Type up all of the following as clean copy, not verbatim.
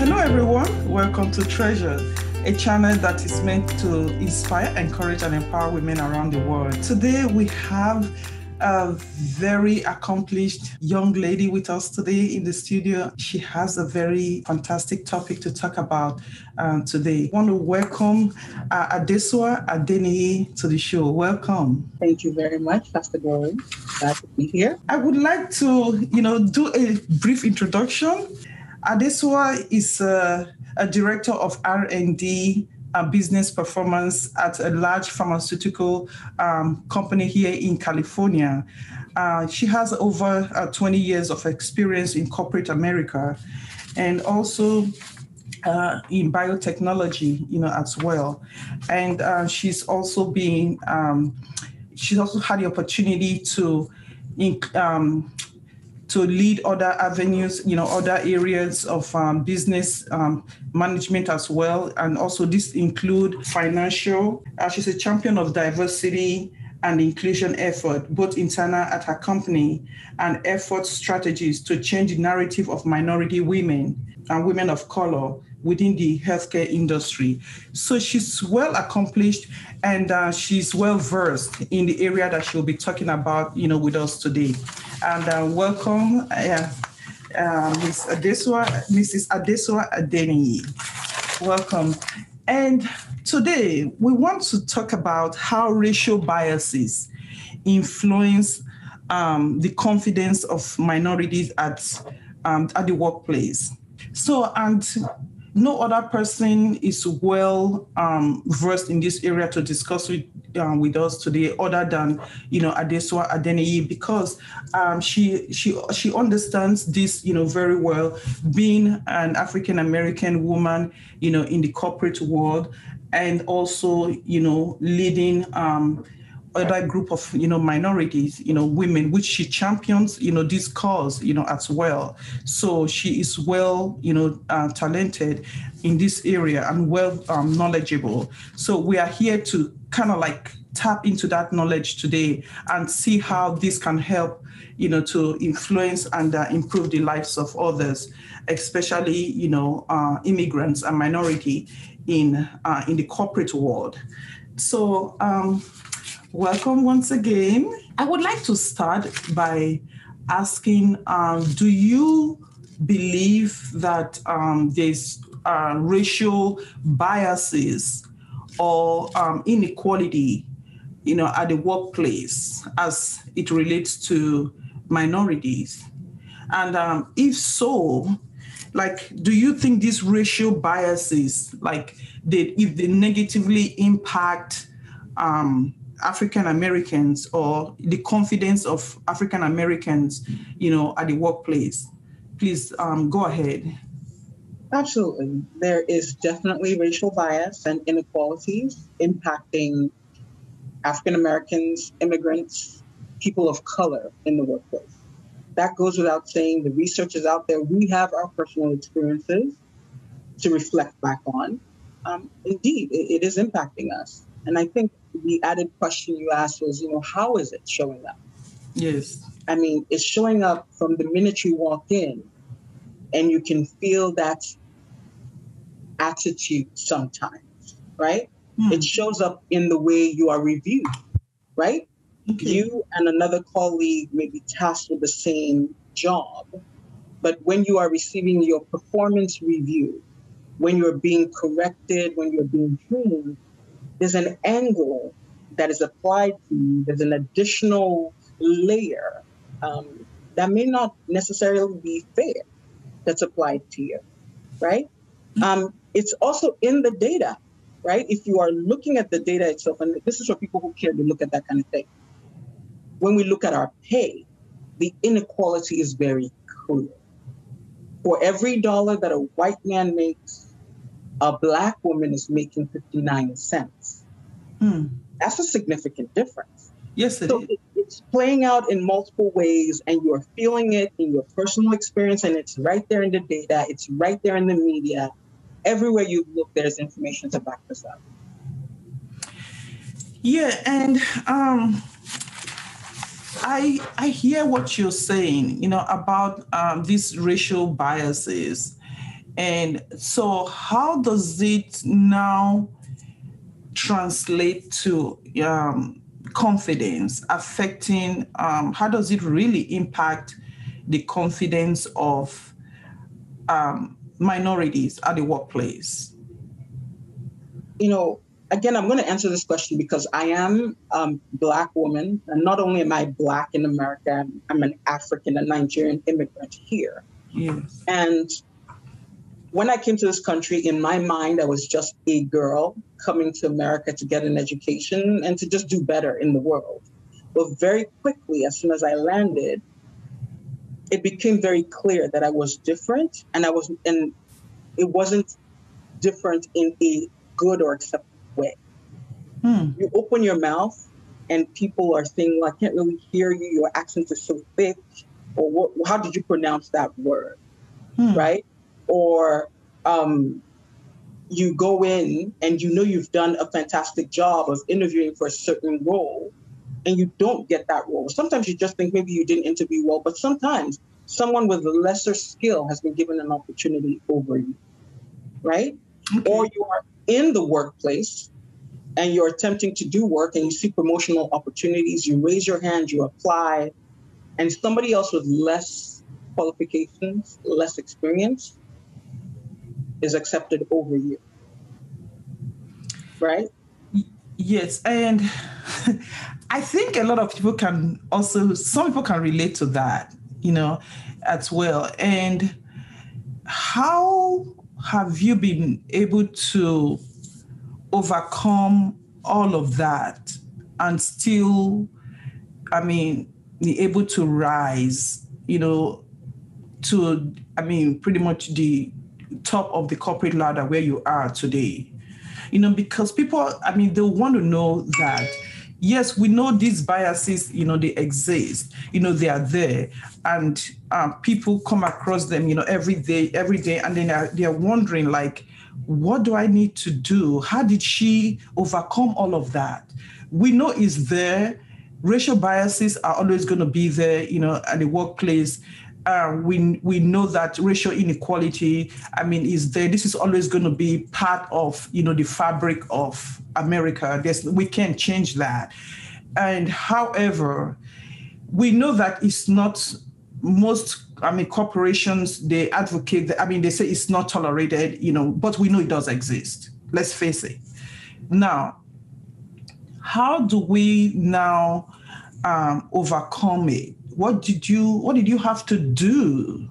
Hello everyone, welcome to Treasure, a channel that is meant to inspire, encourage and empower women around the world. Today we have a very accomplished young lady with us today in the studio. She has a very fantastic topic to talk about today. I want to welcome Adesua Adeniyi to the show. Welcome. Thank you very much, Pastor Glory. Glad to be here. I would like to, do a brief introduction. Adesua is a director of R&D business performance at a large pharmaceutical company here in California. She has over 20 years of experience in corporate America and also in biotechnology, as well. And she's also had the opportunity to lead other avenues, other areas of business management as well. And also this include financial. She's a champion of diversity and inclusion effort, both internal at her company and effort strategies to change the narrative of minority women and women of color within the healthcare industry. So she's well accomplished and she's well versed in the area that she'll be talking about, with us today. And welcome, Mrs. Adesua Adeniyi. Welcome. And today we want to talk about how racial biases influence the confidence of minorities at the workplace. So, and no other person is well versed in this area to discuss with us today, other than Adesua Adeniyi, because she understands this very well, being an African American woman in the corporate world, and also leading other group of minorities, women, which she champions this cause as well. So she is well talented in this area and well knowledgeable. So we are here to kind of like tap into that knowledge today and see how this can help to influence and improve the lives of others, especially immigrants and minority in the corporate world. So welcome once again. I would like to start by asking, do you believe that there's racial biases or inequality, at the workplace as it relates to minorities? And if so, do you think these racial biases, if they negatively impact African Americans or the confidence of African Americans, at the workplace? Please go ahead. Absolutely. There is definitely racial bias and inequalities impacting African Americans, immigrants, people of color in the workplace. That goes without saying. The research is out there. We have our personal experiences to reflect back on. Indeed, it is impacting us. And I think the added question you asked was, how is it showing up? Yes. I mean, it's showing up from the minute you walk in, and you can feel that attitude sometimes, right? It shows up in the way you are reviewed, right? Okay. You and another colleague may be tasked with the same job, but when you are receiving your performance review, when you're being corrected, when you're being trained, there's an angle that is applied to you. There's an additional layer that may not necessarily be fair that's applied to you, right? It's also in the data, right? If you are looking at the data itself, and this is for people who care to look at that kind of thing. When we look at our pay, the inequality is very clear. For every dollar that a white man makes, a Black woman is making 59 cents. That's a significant difference. Yes, it is. It's playing out in multiple ways, and you're feeling it in your personal experience, and it's right there in the data. It's right there in the media. Everywhere you look, there's information to back this up. Yeah, and I hear what you're saying, about these racial biases. And so how does it now translate to confidence, affecting, how does it really impact the confidence of minorities at the workplace? Again, I'm going to answer this question because I am a Black woman. And not only am I Black in America, I'm an African and Nigerian immigrant here. Yes. And when I came to this country, in my mind, I was just a girl coming to America to get an education and to just do better in the world. But very quickly, as soon as I landed, it became very clear that I was different, and it wasn't different in a good or acceptable way. You open your mouth and people are saying, well, I can't really hear you. Your accent is so thick. Or how did you pronounce that word? Right? Or you go in and you've done a fantastic job of interviewing for a certain role and you don't get that role. Sometimes you just think maybe you didn't interview well, but sometimes someone with lesser skill has been given an opportunity over you, right? Okay. Or you are in the workplace and you're attempting to do work and you see promotional opportunities, you raise your hand, you apply, and somebody else with less qualifications, less experience is accepted over you, right? Yes, and I think a lot of people some people can relate to that, as well. And how have you been able to overcome all of that and still, be able to rise, to, pretty much the top of the corporate ladder where you are today? Because people, they want to know that, yes, we know these biases, they exist, they are there, and people come across them, every day, and then they're wondering, like, what do I need to do? How did she overcome all of that? We know it's there. Racial biases are always going to be there, at the workplace. We know that racial inequality, is there. This is always going to be part of, the fabric of America. We can't change that. And however, we know that it's not most, corporations, they advocate, they say it's not tolerated, but we know it does exist. Let's face it. Now, how do we now overcome it? What did you have to do?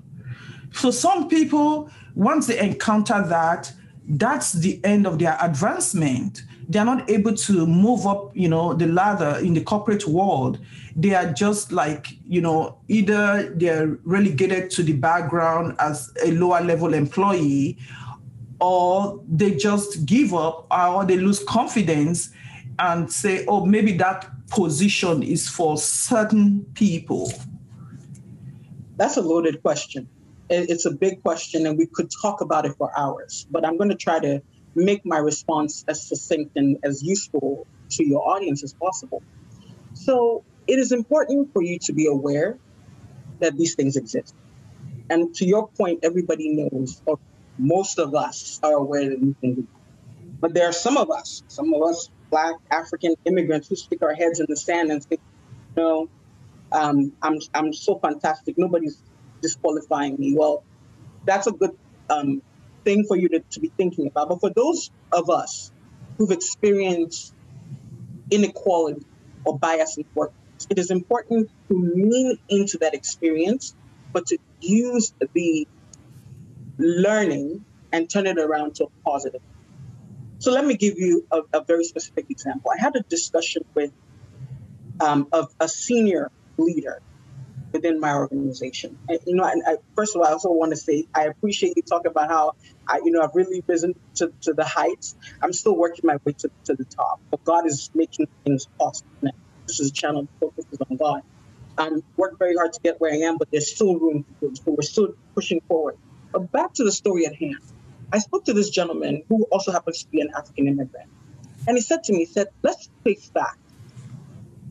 So some people, once they encounter that, that's the end of their advancement. They're not able to move up, the ladder in the corporate world. They are just like, either they're relegated to the background as a lower level employee, or they just give up, or they lose confidence and say, oh, maybe that position is for certain people? That's a loaded question. It's a big question, and we could talk about it for hours. But I'm going to try to make my response as succinct and as useful to your audience as possible. So it is important for you to be aware that these things exist. And to your point, everybody knows, or most of us are aware that these things exist. But there are some of us Black African immigrants, who stick our heads in the sand and say, I'm so fantastic, nobody's disqualifying me. Well, that's a good thing for you to be thinking about. But for those of us who've experienced inequality or bias in work, it is important to lean into that experience, but to use the learning and turn it around to a positive. So let me give you a very specific example. I had a discussion with a senior leader within my organization. And, first of all, I also want to say I appreciate you talking about how I've really risen to the heights. I'm still working my way to the top, but God is making things possible now. This is a channel that focuses on God. Worked very hard to get where I am, but there's still room to go. So we're still pushing forward. But back to the story at hand. I spoke to this gentleman who also happens to be an African immigrant. And he said to me, let's face facts.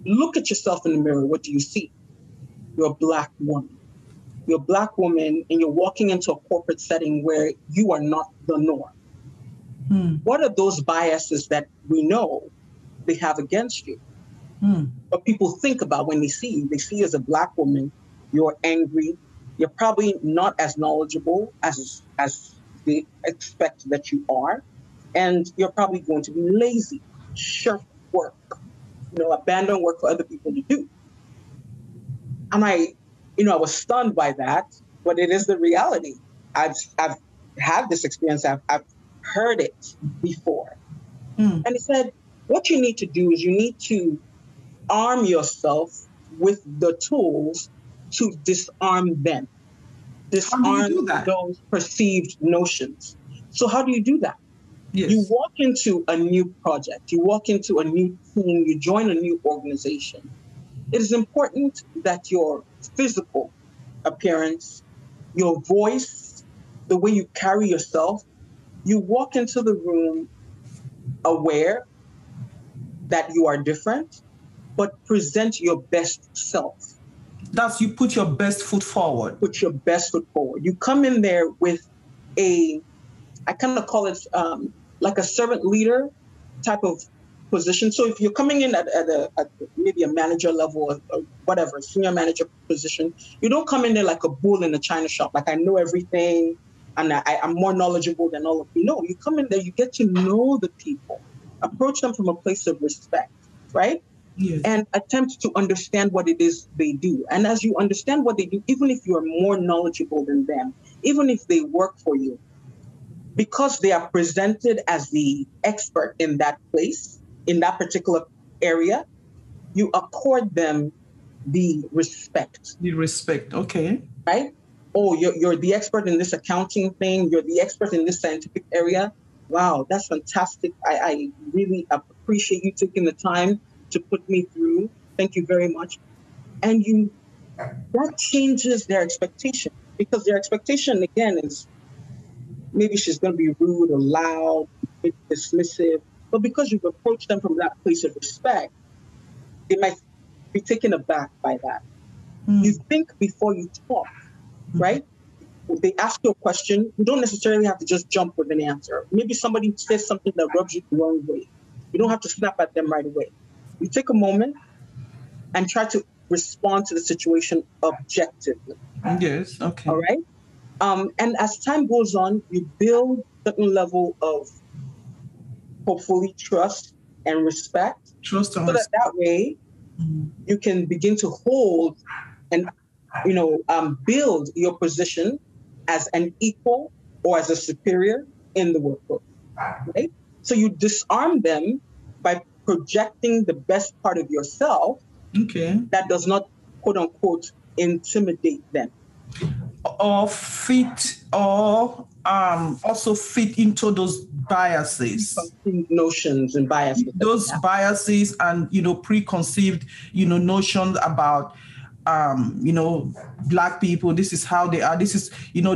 Look at yourself in the mirror. What do you see? You're a Black woman. you're a Black woman and you're walking into a corporate setting where you are not the norm. What are those biases that we know they have against you? What people think about when they see you. They see you as a Black woman, you're angry, you're probably not as knowledgeable as they expect that you are, and you're probably going to be lazy, shirk work, abandon work for other people to do. And I was stunned by that, but it is the reality. I've had this experience. I've heard it before. And he said, what you need to do is you need to arm yourself with the tools to disarm them. Disarm those perceived notions. So how do you do that? Yes. You walk into a new project, you walk into a new team, you join a new organization. It is important that your physical appearance, your voice, the way you carry yourself, you walk into the room aware that you are different, but present your best self. That's you put your best foot forward. Put your best foot forward. You come in there with I kind of call it like a servant leader type of position. So if you're coming in at maybe a manager level or whatever, senior manager position, you don't come in there like a bull in a china shop, like I know everything and I'm more knowledgeable than all of you. No, you come in there, you get to know the people, approach them from a place of respect, right? Yes. And attempt to understand what it is they do. And as you understand what they do, even if you are more knowledgeable than them, even if they work for you, because they are presented as the expert in that place, in that particular area, you accord them the respect. The respect, okay. Right? Oh, you're the expert in this accounting thing. You're the expert in this scientific area. Wow, that's fantastic. I really appreciate you taking the time to put me through. Thank you very much. And that changes their expectation, because their expectation, again, is maybe she's going to be rude or loud, dismissive. But because you've approached them from that place of respect, they might be taken aback by that. You think before you talk, right? They ask you a question, you don't necessarily have to just jump with an answer. Maybe somebody says something that rubs you the wrong way. You don't have to snap at them right away. You take a moment and try to respond to the situation objectively. Yes, okay. All right? And as time goes on, you build a certain level of, hopefully, trust and respect. Trust and respect. That way, you can begin to hold and, build your position as an equal or as a superior in the workplace, right? So you disarm them by projecting the best part of yourself, okay, that does not, quote unquote, intimidate them. Or also fit into those biases, notions and biases. Those biases and preconceived notions about Black people. This is how they are. This is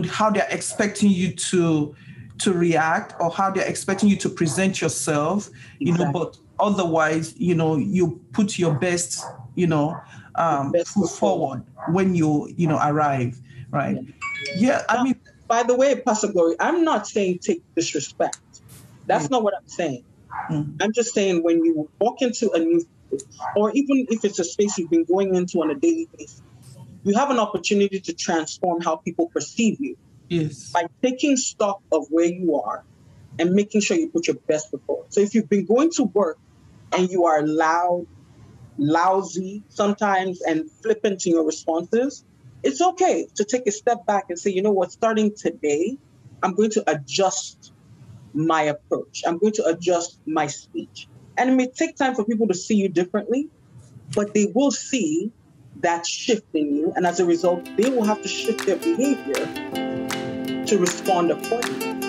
how they're expecting you to react, or how they're expecting you to present yourself. Exactly. But otherwise, you put your best foot forward when you arrive. Right. Yeah. Now, I mean, by the way, Pastor Glory, I'm not saying take disrespect. That's not what I'm saying. I'm just saying when you walk into a new space, or even if it's a space you've been going into on a daily basis, you have an opportunity to transform how people perceive you. Yes. By taking stock of where you are and making sure you put your best foot forward. So if you've been going to work and you are loud, lousy sometimes, and flippant in your responses, it's okay to take a step back and say, you know what, starting today, I'm going to adjust my approach. I'm going to adjust my speech. And it may take time for people to see you differently, but they will see that shift in you. And as a result, they will have to shift their behavior to respond accordingly.